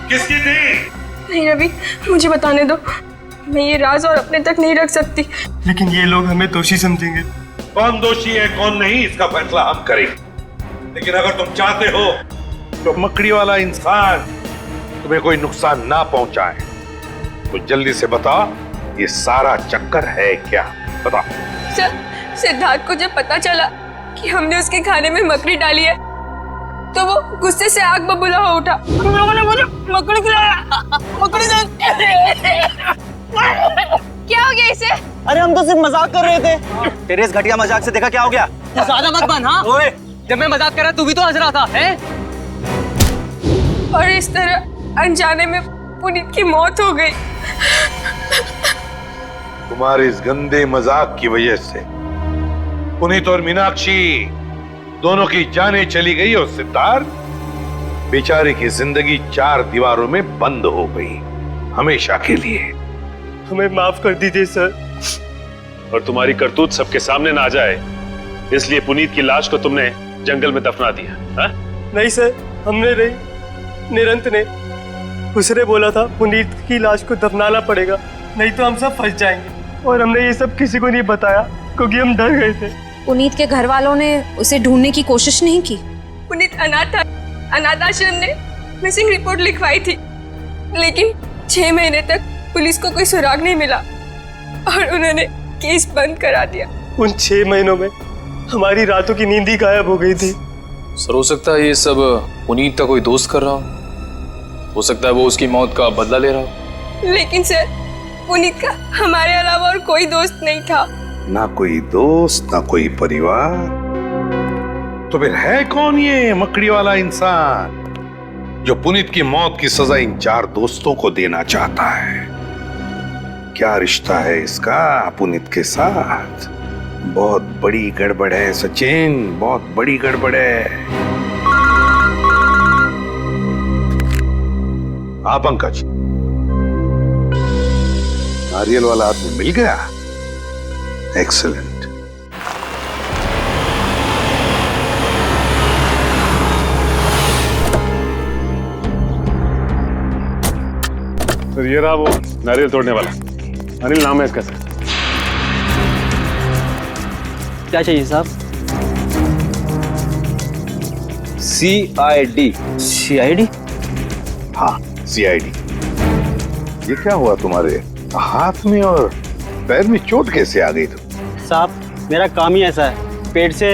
किसकी थी? नहीं रवि, मुझे बताने दो। मैं ये राज और अपने तक नहीं रख सकती। लेकिन ये लोग हमें दोषी समझेंगे। कौन दोषी है कौन नहीं इसका फैसला हम करेंगे। लेकिन अगर तुम चाहते हो तो मकड़ी वाला इंसान तुम्हें कोई नुकसान ना पहुंचाए तो जल्दी से बताओ, ये सारा चक्कर है क्या? बताओ। सर, सिद्धार्थ को जब पता चला कि हमने उसके खाने में मकड़ी डाली है तो वो गुस्से से आग बबूला हो उठा। हम लोगों ने मुझे मकड़ी खिलाया। मकड़ी क्या हो गया इसे? अरे हम तो सिर्फ मजाक कर रहे थे। तेरे इस घटिया मजाक से देखा क्या हो गया? ज्यादा मत बन। हाँ ओए, जब मैं मजाक कर रहा तू भी तो हंस रहा था हैं? और इस तरह अनजाने में पुनीत की मौत हो गई। तुम्हारे इस गंदे मजाक की वजह से पुनीत और मीनाक्षी दोनों की जानें चली गई और सिद्धार्थ बेचारे की जिंदगी 4 दीवारों में बंद हो गई हमेशा के लिए। हमें माफ कर दीजिए सर। और तुम्हारी करतूत सबके सामने ना आ जाए इसलिए पुनीत की लाश को तुमने जंगल में दफना दिया। हा? नहीं सर, हमने नहीं, निरंत ने। उसने बोला था पुनीत की लाश को दफनाना पड़ेगा, नहीं तो हम सब फंस जाएंगे। और हमने ये सब किसी को नहीं बताया क्योंकि हम डर गए थे। पुनीत के घर वालों ने उसे ढूंढने की कोशिश नहीं की? पुनीत अनाथ आश्रम ने मिसिंग रिपोर्ट लिखवाई थी, लेकिन 6 महीने तक पुलिस को कोई सुराग नहीं मिला और उन्होंने केस बंद करा दिया। उन 6 महीनों में हमारी रातों की नींद ही गायब हो गई थी। सर, हो सकता है ये सब पुनीत का कोई दोस्त कर रहा हो सकता है वो उसकी मौत का बदला ले रहा हो। लेकिन सर, पुनीत का हमारे अलावा और कोई दोस्त नहीं था। ना कोई दोस्त ना कोई परिवार, तो फिर है कौन ये मकड़ी वाला इंसान जो पुनीत की मौत की सजा इन 4 दोस्तों को देना चाहता है? क्या रिश्ता है इसका पुनीत के साथ? बहुत बड़ी गड़बड़ है सचिन, बहुत बड़ी गड़बड़ है। हाँ पंकज, नारियल वाला आदमी मिल गया। एक्सीलेंट। सर ये रहा वो नारियल तोड़ने वाला, अनिल नाम है इसका। सर क्या चाहिए साहब? CID? हाँ CID। ये क्या हुआ तुम्हारे हाथ में और पैर में? चोट कैसे आ गई? साहब, मेरा काम ही ऐसा है। पेड़ से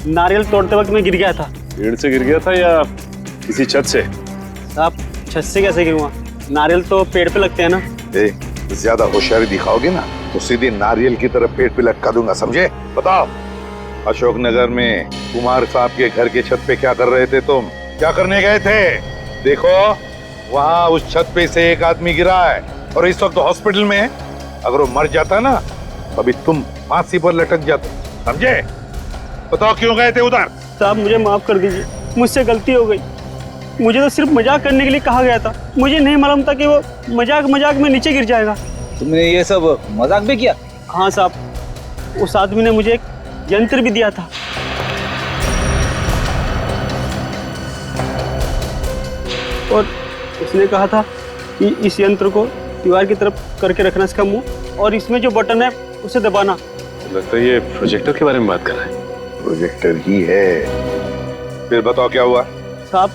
नारियल तोड़ते वक्त मैं गिर गया था। पेड़ से गिर गया था या किसी छत से? साहब, छत से कैसे गिरूंगा? नारियल तो पेड़ पे लगते हैं ना। ज्यादा होशियारी दिखाओगे ना तो सीधे नारियल की तरफ पेड़ पे लटका दूंगा, समझे? बताओ, अशोकनगर में कुमार साहब के घर के छत पे क्या कर रहे थे तुम? क्या करने गए थे? देखो वहाँ उस छत पे से एक आदमी गिरा है और इस वक्त हॉस्पिटल में है। अगर वो मर जाता ना अभी तुम फांसी पर लटक जाते, समझे? बताओ क्यों गए थे उधर? साहब, मुझे माफ कर दीजिए, मुझसे गलती हो गई। मुझे तो सिर्फ मजाक करने के लिए कहा गया था। मुझे नहीं मालूम था कि वो मजाक में नीचे गिर जाएगा। तुमने ये सब मजाक भी किया? हाँ साहब, उस आदमी ने मुझे एक यंत्र भी दिया था। और उसने कहा था कि इस यंत्र को दीवार की तरफ करके रखना इसका मुंह, और इसमें जो बटन है उसे दबाना। लगता है ये प्रोजेक्टर के बारे में बात कर रहा है। प्रोजेक्टर ही है। फिर बताओ क्या हुआ? साहब,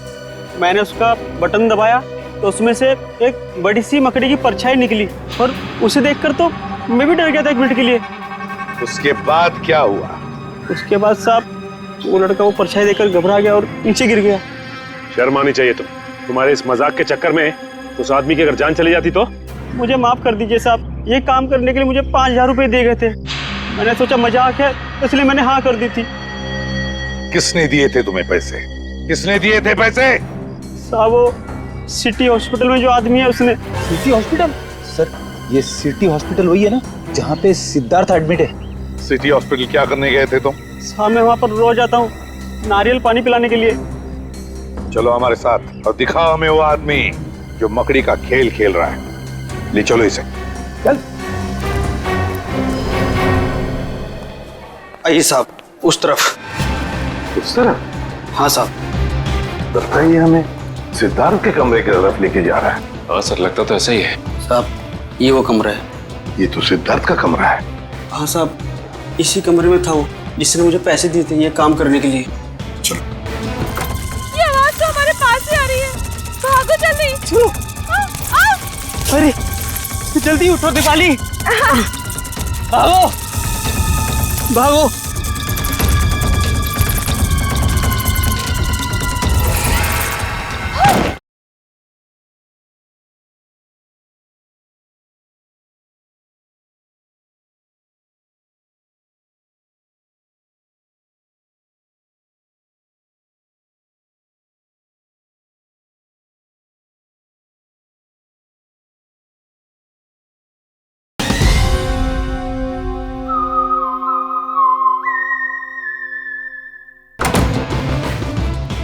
मैंने उसका बटन दबाया तो उसमें से एक बड़ी सी मकड़ी की परछाई निकली और उसे देखकर तो मैं भी डर गया था 1 मिनट के लिए। उसके बाद क्या हुआ? उसके बाद साहब, वो लड़का वो परछाई देखकर घबरा गया और नीचे गिर गया। शर्म आनी चाहिए तुम्हारे इस मजाक के चक्कर में उस आदमी की अगर जान चली जाती तो? मुझे माफ कर दीजिए साहब, ये काम करने के लिए मुझे 5000 रुपए दिए गए थे। मैंने सोचा मजाक है इसलिए मैंने हाँ कर दी थी। किसने दिए थे तुम्हें पैसे? किसने दिए थे पैसे? साहब, वो सिटी हॉस्पिटल में जो आदमी है उसने। City hospital? ये सिटी हॉस्पिटल वही है ना जहाँ पे सिद्धार्थ एडमिट है? सिटी हॉस्पिटल क्या करने गए थे तुम? हाँ, मैं वहाँ पर रोज आता हूँ नारियल पानी पिलाने के लिए। चलो हमारे साथ और दिखाओ हमें वो आदमी जो मकड़ी का खेल खेल रहा है। ले चलो इसे। चल। आइए साहब, उस तरफ। उस तरफ? हाँ साहब। लगता है ये हमें सिद्धार्थ के कमरे की तरफ लेके जा रहा है। हाँ सर, लगता तो ऐसा ही है। साहब, ये वो कमरा है। ये तो सिद्धार्थ का कमरा है। हाँ साहब, इसी कमरे में था वो जिसने मुझे पैसे दिए थे ये काम करने के लिए। चलो। ये आवाज तो हमारे पास ही आ रही है। भागो जल्दी। चलो। अरे जल्दी उठो दीपाली। भागो भागो।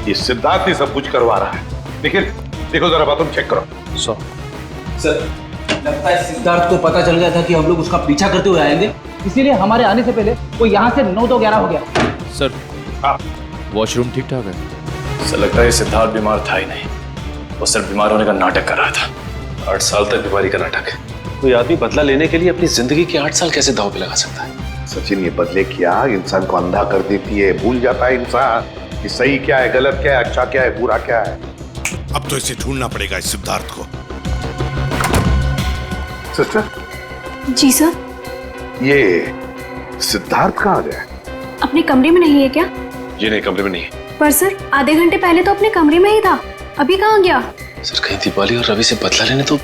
ये सिद्धार्थ ही सब कुछ करवा रहा है। लेकिन देखो जरा बात, तुम चेक करो। सर, लगता है सिद्धार्थ को पता चल गया था कि हम लोग उसका पीछा करते हुए आएंगे, इसीलिए हमारे आने से पहले वो यहाँ से 9 तो 11 हो गया। सर, हाँ, वॉशरूम ठीक ठाक है? सर, लगता है सिद्धार्थ बीमार था ही नहीं, वो सिर्फ बीमार होने का नाटक कर रहा था। 8 साल तक बीमारी का नाटक। कोई आदमी बदला लेने के लिए अपनी जिंदगी के 8 साल कैसे दांव पे लगा सकता है? सचिन, ये बदले की आग इंसान को अंधा कर देती है। भूल जाता है इंसान कि सही क्या है, गलत क्या है, अच्छा क्या है, बुरा क्या है। अब तो इसे ढूंढना पड़ेगा, इस सिद्धार्थ को। सिस्टर। जी सर। ये सिद्धार्थ कहाँ गया? अपने कमरे में नहीं है क्या? जी नहीं, कमरे में नहीं है। पर सर, आधे घंटे पहले तो अपने कमरे में ही था, अभी कहाँ गया? सर, कहीं दीपाली और रवि से बदला लेने तो।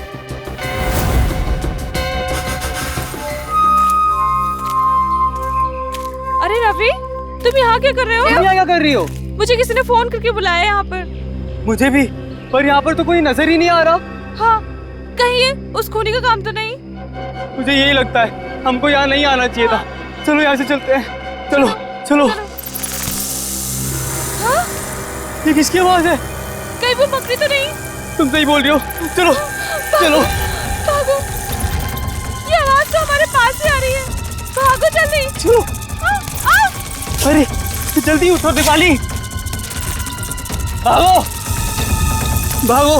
अरे रवि, तुम यहाँ क्या कर रहे हो? तुम यहाँ क्या कर रही हो? मुझे किसी ने फोन करके बुलाया यहाँ पर। मुझे भी, पर यहाँ पर तो कोई नजर ही नहीं आ रहा। हाँ, कहीं ये उस खूनी का काम तो नहीं? मुझे यही लगता है, हमको यहाँ नहीं आना चाहिए था। चलो यहाँ से चलते हैं। चलो चलो। हाँ? ये किसकी आवाज है? कहीं वो मकड़ी तो नहीं? तुम सही बोल रही हो। चलो चलो भागो। ये आवाज तो हमारे पास ही आ रही है। भागो जल्दी। चलो। अरे जल्दी उठो दीपाली। भागो भागो।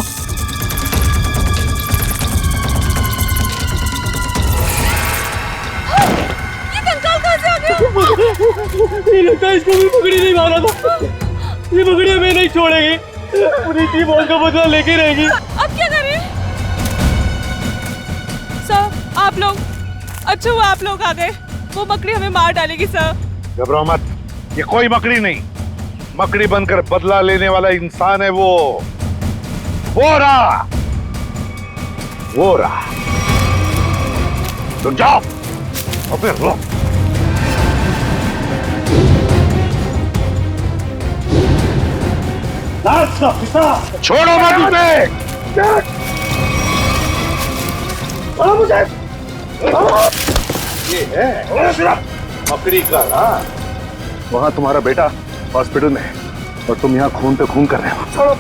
ये कंकाल कहाँ से आ गया? नहीं लगता है इसको भी मकड़ी नहीं मारा था। ये मकड़ी हमें नहीं छोड़ेगी, पूरी की मौत का बदला लेके रहेगी। अब क्या करें? सर, आप लोग, अच्छा हुआ आप लोग आ गए। वो मकड़ी हमें मार डालेगी सर। घबराओ मत, ये कोई मकड़ी नहीं, मकड़ी बनकर बदला लेने वाला इंसान है वो रहा। तो जाओ और फिर रो। छोड़ो मत उसे। मुझे ये है मकड़ी का ना। वहां तुम्हारा बेटा हॉस्पिटल में है और तुम यहाँ खून पे खून कर रहे हो।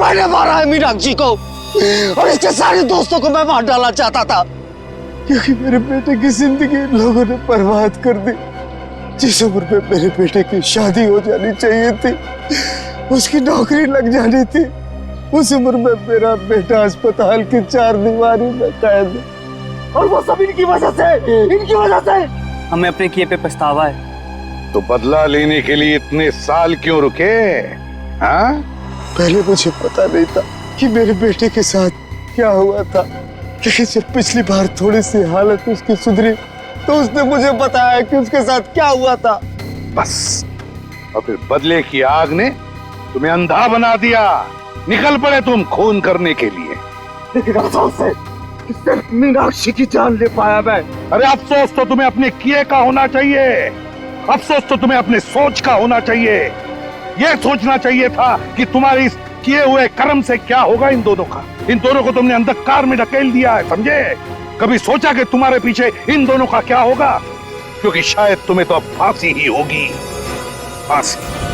मैंने मारा है मीनाक्षी को और इसके सारे दोस्तों को मैं मार डालना चाहता था, क्योंकि मेरे बेटे की जिंदगी इन लोगों ने बर्बाद कर दी। जिस उम्र में मेरे बेटे की शादी हो जानी चाहिए थी, उसकी नौकरी लग जानी थी, उस उम्र में मेरा बेटा अस्पताल की 4 दीवारी में कैद है। और वो सब इनकी वजह से। हमें अपने किए पे पछतावा है। तो बदला लेने के लिए इतने साल क्यों रुके? हाँ? पहले मुझे पता नहीं था कि मेरे बेटे के साथ क्या हुआ था, लेकिन जब पिछली बार थोड़ी सी हालत उसकी सुधरी तो उसने मुझे बताया कि उसके साथ क्या हुआ था। बस, और फिर बदले की आग ने तुम्हें अंधा बना दिया। निकल पड़े तुम खून करने के लिए। लेकिन अफसोस है कि सिर्फ मीनाक्षी की जान ले पाया मैं। अरे अफसोस तो तुम्हें अपने किए का होना चाहिए, अफसोस तो तुम्हें अपने सोच का होना चाहिए। यह सोचना चाहिए था कि तुम्हारी इस किए हुए कर्म से क्या होगा इन दोनों का? इन दोनों को तुमने अंधकार में ढकेल दिया है, समझे? कभी सोचा कि तुम्हारे पीछे इन दोनों का क्या होगा? क्योंकि शायद तुम्हें तो अब फांसी ही होगी, फांसी।